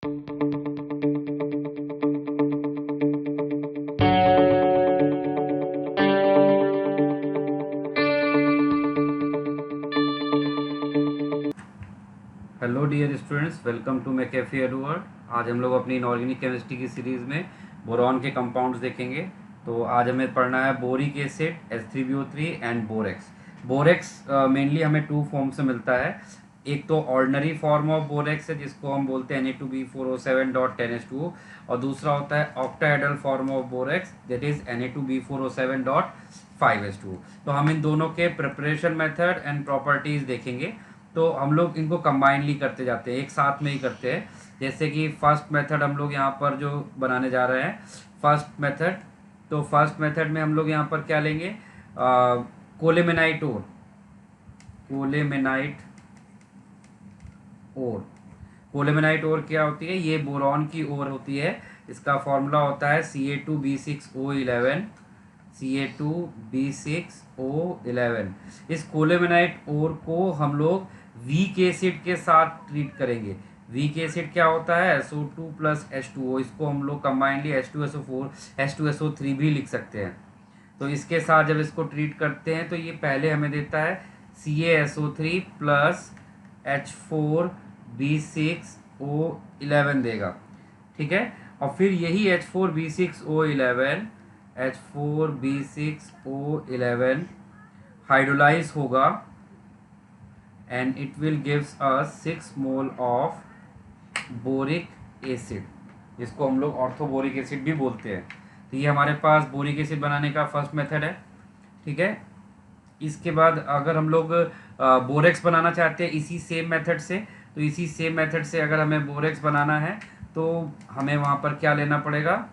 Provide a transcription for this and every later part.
Hello dear students, welcome to मैकेफे Edward. आज हम लोग अपनी इनऑर्गेनिक केमिस्ट्री की सीरीज़ में बोरॉन के कंपाउंड्स देखेंगे। तो आज हमें पढ़ना है boric acid, H3BO3 and borax. Borax mainly हमें टू फॉर्म से मिलता है। एक तो ऑर्डिनरी फॉर्म ऑफ बोरेक्स है जिसको हम बोलते हैं Na2B4O7.10H2O, और दूसरा होता है octahedral form of borax that is Na2B4O7.5H2O। तो हम इन दोनों के प्रिपरेशन मेथड एंड प्रॉपर्टीज देखेंगे। तो हम लोग इनको कंबाइनली करते जाते हैं, एक साथ में ही करते हैं। जैसे कि फर्स्ट मेथड हम लोग यहाँ पर जो बनाने जा रहे हैं, फर्स्ट मेथड। तो फर्स्ट मेथड में हम लोग यहाँ पर क्या लेंगे, कोलेमेनाइट ओर, कोलेमेनाइट ओर। कोलेमेनाइट ओर क्या होती है? ये बोरॉन की ओर होती है। इसका फॉर्मूला होता है Ca2B6O11, Ca2B6O11। इस कोलेमेनाइट ओर को हम लोग वीक एसिड के साथ ट्रीट करेंगे। वीक एसिड क्या होता है? SO2 plus H2O। इसको हम लोग कंबाइनली H2SO4 H2SO3 भी लिख सकते हैं। तो इसके साथ जब इसको ट्रीट करते हैं तो ये पहले हमें देता है CaSO3 प्लस H4B6O11 देगा, ठीक है। और फिर यही H4B6O11 हाइड्रोलाइज होगा and it will gives us 6 mole of boric acid, जिसको हम लोग ऑर्थोबोरिक एसिड भी बोलते हैं। तो ये हमारे पास बोरिक एसिड बनाने का फर्स्ट मेथड है, ठीक है। इसके बाद अगर हम लोग बोरेक्स बनाना चाहते हैं इसी सेम मेथड से, तो इसी सेम मेथड से अगर हमें बोरेक्स बनाना है तो हमें वहाँ पर क्या लेना पड़ेगा?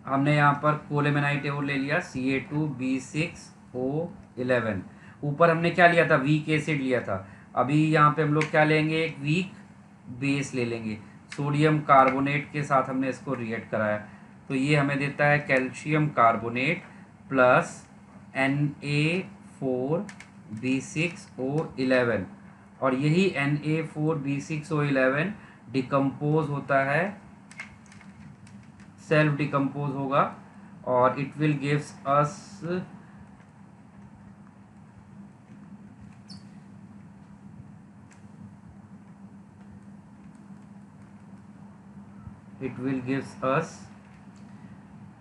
हमने यहाँ पर कोलेमेनाइट ओर ले लिया Ca2B6O11। ऊपर हमने क्या लिया था? वीक एसिड लिया था। अभी यहाँ पे हम लोग क्या लेंगे? एक वीक बेस ले लेंगे। सोडियम कार्बोनेट के साथ हमने इसको रिएक्ट कराया, तो ये हमें देता है कैल्शियम कार्बोनेट प्लस Na4B6O11। और यही Na4B6O11 डिकम्पोज होता है, सेल्फ डिकम्पोज होगा, और it will gives us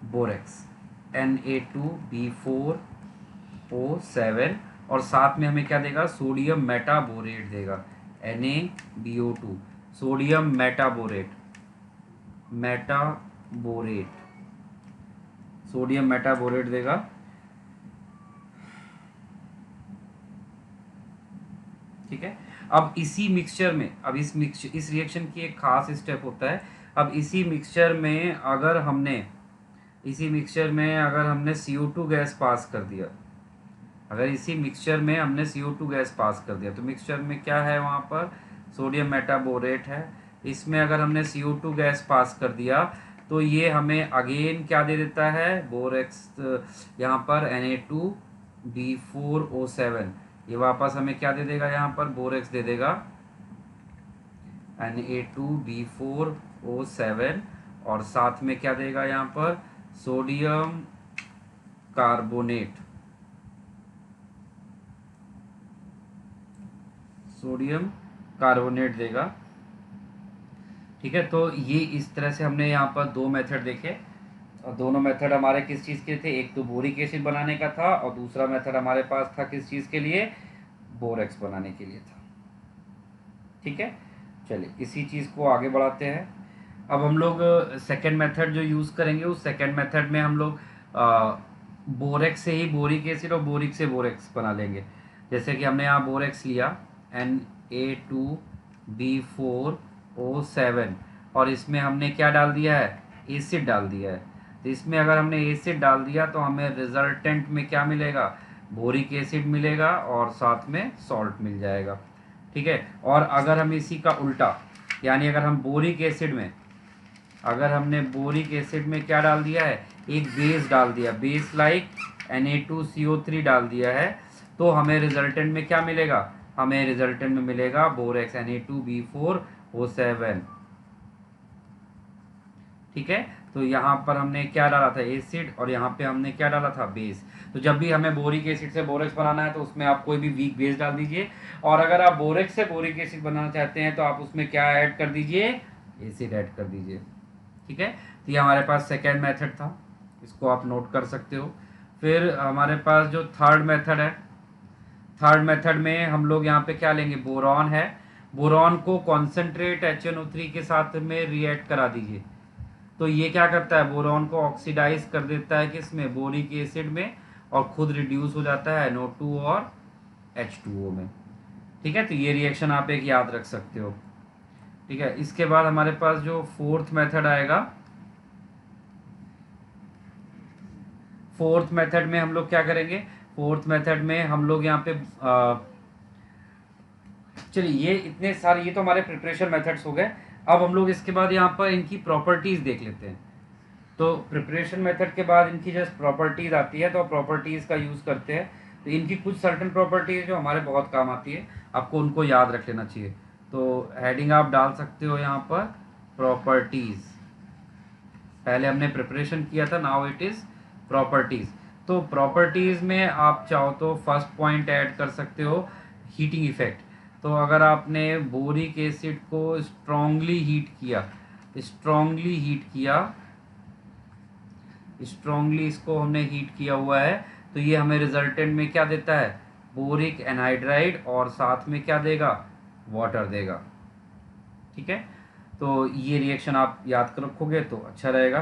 borax Na2B4O7। और साथ में हमें क्या देगा? सोडियम मेटाबोरेट देगा, NaBO2, sodium metaborate, sodium metaborate देगा। ठीक है। अब इसी मिक्सचर में, अब इस रिएक्शन की एक खास स्टेप होता है। अब इसी मिक्सचर में अगर हमने CO2 गैस पास कर दिया, अगर इसी मिक्सचर में हमने CO2 गैस पास कर दिया, तो मिक्सचर में क्या है? वहाँ पर सोडियम मेटाबोरेट है। इसमें अगर हमने CO2 गैस पास कर दिया तो ये हमें अगेन क्या दे देता है? बोरेक्स। यहाँ पर Na2B4O7, ये वापस हमें क्या दे देगा? यहाँ पर बोरेक्स दे देगा, Na2B4O7। और साथ में क्या देगा? यहाँ पर सोडियम कार्बोनेट, देगा, ठीक है। तो ये इस तरह से हमने यहाँ पर दो मेथड देखे, और दोनों मेथड हमारे किस चीज़ के थे? एक तो बोरिक एसिड बनाने का था, और दूसरा मेथड हमारे पास था किस चीज़ के लिए? बोरेक्स बनाने के लिए था, ठीक है। चलिए इसी चीज़ को आगे बढ़ाते हैं। अब हम लोग सेकेंड मेथड जो यूज़ करेंगे, उस सेकेंड मेथड में हम लोग बोरेक्स से ही बोरिक एसिड और बोरिक से बोरेक्स बना लेंगे। जैसे कि हमने यहाँ बोरेक्स लिया Na2B4O7, और इसमें हमने क्या डाल दिया है? एसिड डाल दिया है। तो इसमें अगर हमने एसिड डाल दिया तो हमें रिजल्टेंट में क्या मिलेगा? बोरिक एसिड मिलेगा, और साथ में सॉल्ट मिल जाएगा, ठीक है। और अगर हम इसी का उल्टा, यानी अगर हमने बोरिक एसिड में क्या डाल दिया है? एक बेस डाल दिया, बेस लाइक Na2CO3 डाल दिया है, तो हमें रिजल्टेंट में क्या मिलेगा? हमें रिजल्टेंट में मिलेगा बोरेक्स, Na2B4 O7। ठीक है, तो यहाँ पर हमने क्या डाला था, एसिड, और यहाँ पे हमने क्या डाला था, बेस। तो जब भी हमें बोरिक एसिड से बोरेक्स बनाना है तो उसमें आप कोई भी वीक बेस डाल दीजिए, और अगर आप बोरेक्स से बोरिक एसिड बनाना चाहते हैं तो आप उसमें क्या ऐड कर दीजिए, एसिड ऐड कर दीजिए। ठीक है, तो ये हमारे पास सेकेंड मेथड था, इसको आप नोट कर सकते हो। फिर हमारे पास जो थर्ड मेथड है, थर्ड मेथड में हम लोग यहाँ पे क्या लेंगे, बोरॉन है, बोरॉन को कॉन्सेंट्रेट HNO3 के साथ में रिएक्ट करा दीजिए। तो ये क्या करता है, बोरॉन को ऑक्सीडाइज कर देता है किसमें, बोरिक एसिड में, और खुद रिड्यूस हो जाता है NO2 और H2O में। ठीक है, तो ये रिएक्शन आप एक याद रख सकते हो। ठीक है, इसके बाद हमारे पास जो फोर्थ मेथड आएगा, फोर्थ मेथड में हम लोग क्या करेंगे, फोर्थ मेथड में हम लोग यहाँ पे चलिए ये इतने सारे, ये तो हमारे प्रिपरेशन मेथड्स हो गए। अब हम लोग इसके बाद यहाँ पर इनकी प्रॉपर्टीज देख लेते हैं। तो प्रिपरेशन मेथड के बाद इनकी जस्ट प्रॉपर्टीज आती है, तो प्रॉपर्टीज का यूज करते हैं। तो इनकी कुछ सर्टेन प्रॉपर्टीज जो हमारे बहुत काम आती है, आपको उनको याद रख लेना चाहिए। तो हेडिंग आप डाल सकते हो यहाँ पर, प्रॉपर्टीज। पहले हमने प्रिपरेशन किया था, नाउ इट इज प्रॉपर्टीज। तो प्रॉपर्टीज में आप चाहो तो फर्स्ट पॉइंट ऐड कर सकते हो, हीटिंग इफेक्ट। तो अगर आपने बोरिक एसिड को स्ट्रांगली हीट किया, स्ट्रांगली हीट किया, स्ट्रांगली इसको हमने हीट किया हुआ है, तो ये हमें रिजल्टेंट में क्या देता है, बोरिक एनहाइड्राइड, और साथ में क्या देगा, वाटर देगा। ठीक है, तो ये रिएक्शन आप याद कर रखोगे तो अच्छा रहेगा।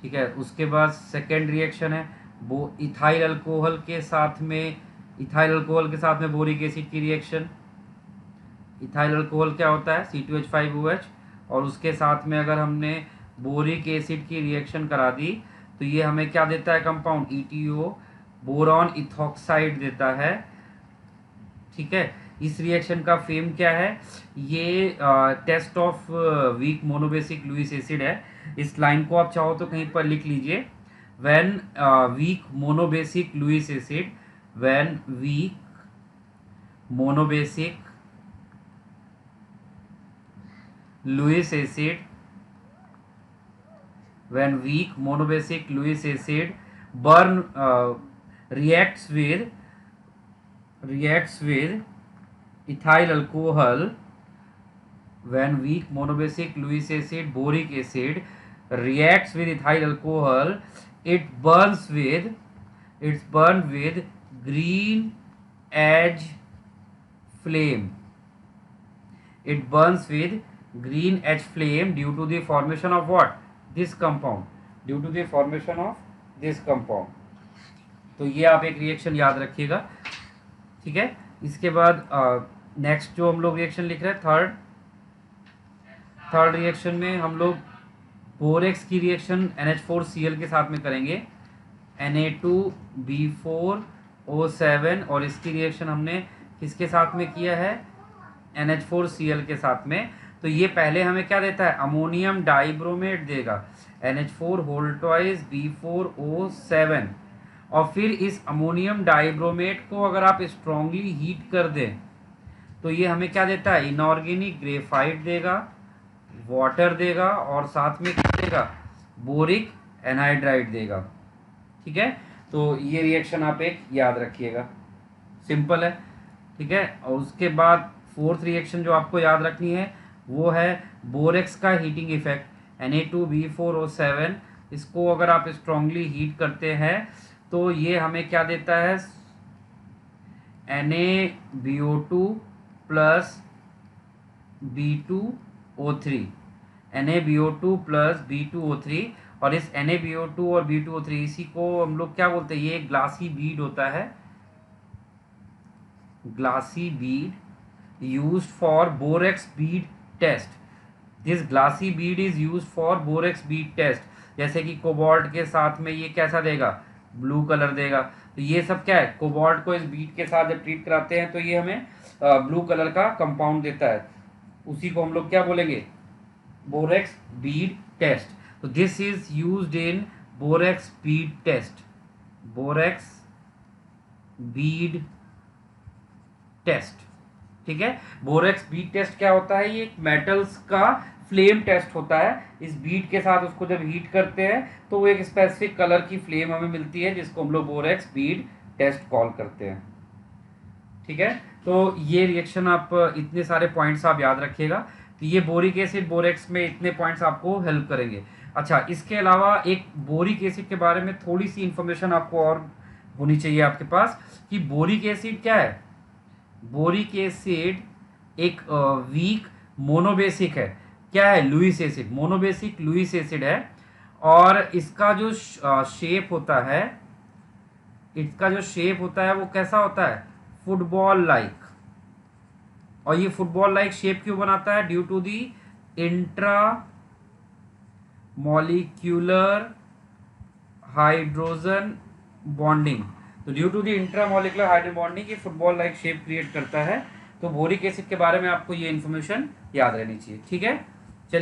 ठीक है, उसके बाद सेकेंड रिएक्शन है वो इथाइल अल्कोहल के साथ में, इथाइल अल्कोहल के साथ में बोरिक एसिड की रिएक्शन। इथाइल अल्कोहल क्या होता है, C2H5OH, और उसके साथ में अगर हमने बोरिक एसिड की रिएक्शन करा दी तो ये हमें क्या देता है कंपाउंड, ETO, बोरॉन इथॉक्साइड देता है। ठीक है, इस रिएक्शन का फेम क्या है, ये test of weak monobasic Lewis acid है। इस लाइन को आप चाहो तो कहीं पर लिख लीजिए, when weak monobasic Lewis acid, when weak monobasic Lewis acid, when weak monobasic Lewis acid burn reacts with ethyl alcohol, when weak monobasic Lewis acid, boric acid reacts with ethyl alcohol, it burns with green edge flame. It burns with green edge flame due to the formation of what, this compound, due to the formation of this compound. तो ये आप एक reaction याद रखिएगा। ठीक है, इसके बाद नेक्स्ट जो हम लोग रिएक्शन लिख रहे हैं, थर्ड रिएक्शन में हम लोग बोरेक्स की रिएक्शन NH4Cl के साथ में करेंगे, Na2B4O7, और इसकी रिएक्शन हमने किसके साथ में किया है, NH4Cl के साथ में। तो ये पहले हमें क्या देता है, अमोनियम डाइब्रोमेट देगा, NH4B4O7, और फिर इस अमोनियम डाइब्रोमेट को अगर आप स्ट्रांगली हीट कर दें तो ये हमें क्या देता है, इनऑर्गेनिक ग्रेफाइट देगा, वाटर देगा, और साथ में क्या देगा, बोरिक एनहाइड्राइड देगा। ठीक है, तो ये रिएक्शन आप एक याद रखिएगा, सिंपल है। ठीक है, और उसके बाद फोर्थ रिएक्शन जो आपको याद रखनी है वो है बोरेक्स का हीटिंग इफेक्ट, Na2B4O7। इसको अगर आप स्ट्रांगली हीट करते हैं तो ये हमें क्या देता है, NaBO2 plus B2O3, NaBO2 plus B2O3, और इस NaBO2 और B2O3 इसी को हम लोग क्या बोलते हैं, ये ग्लासी बीड होता है, glassy bead used for borax bead test. This glassy bead is used for borax bead test. जैसे कि कोबाल्ट के साथ में ये कैसा देगा, ब्लू कलर देगा। तो ये सब क्या है, कोबाल्ट को इस बीड के साथ जब ट्रीट कराते हैं तो ये हमें ब्लू कलर का कंपाउंड देता है, उसी को हम लोग क्या बोलेंगे, बोरेक्स बीड टेस्ट। तो this is used in borax bead test, borax bead test. ठीक है। बोरेक्स बीट टेस्ट क्या होता है? ये एक मेटल्स का फ्लेम टेस्ट होता है। इस बीट के साथ उसको जब हीट करते हैं तो वो एक स्पेसिफिक कलर की फ्लेम हमें मिलती है, जिसको हम लोग बोरेक्स बीट टेस्ट कॉल करते हैं। ठीक है, तो ये रिएक्शन आप इतने सारे पॉइंट्स आप याद रखिएगा। तो ये बोरिक एसिड बोरेक्स में इतने पॉइंट्स आपको हेल्प करेंगे। अच्छा, इसके अलावा एक बोरिक एसिड के बारे में थोड़ी सी इंफॉर्मेशन आपको और होनी चाहिए आपके पास कि बोरिक एसिड क्या है। बोरिक एसिड एक वीक मोनोबेसिक है। क्या है? Lewis acid, monobasic Lewis acid है। और इसका जो शेप होता है, वो कैसा होता है? Football like. और ये फुटबॉल लाइक शेप क्यों बनाता है? Due to the intra molecular hydrogen bonding. तो due to the intra molecular hydrogen bonding ये फुटबॉल लाइक शेप क्रिएट करता है। तो बोरिक एसिड के बारे में आपको ये इन्फॉर्मेशन याद रहनी चाहिए। ठीक है।